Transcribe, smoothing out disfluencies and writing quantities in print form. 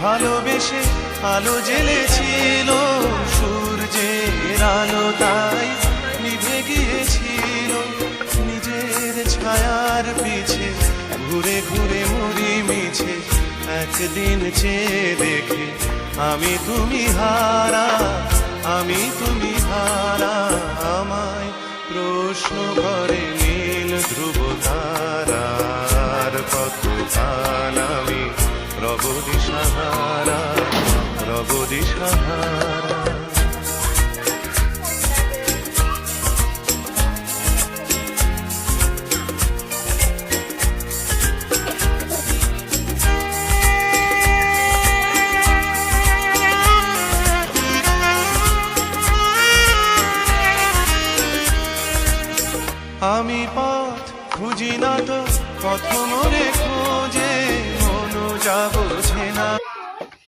ভালোবেসে আলো জ্বেলেছিল, সূর্যের আলো তাই নিভে গিয়েছিল। নিজের ছায়ার পিছে ঘুরে ঘুরে মরি মিছে, একদিন চেয়ে দেখে আমি তুমি হারা, আমি তুমি হারা। আমায় প্রশ্ন করে নীল ধ্রুব তারার, কত কাল আমি রব দিশাহারা, রব দিশাহারা। আমি পথ খুঁজি না তো, পথ মোরে খোঁজে, মন যা বোঝে না।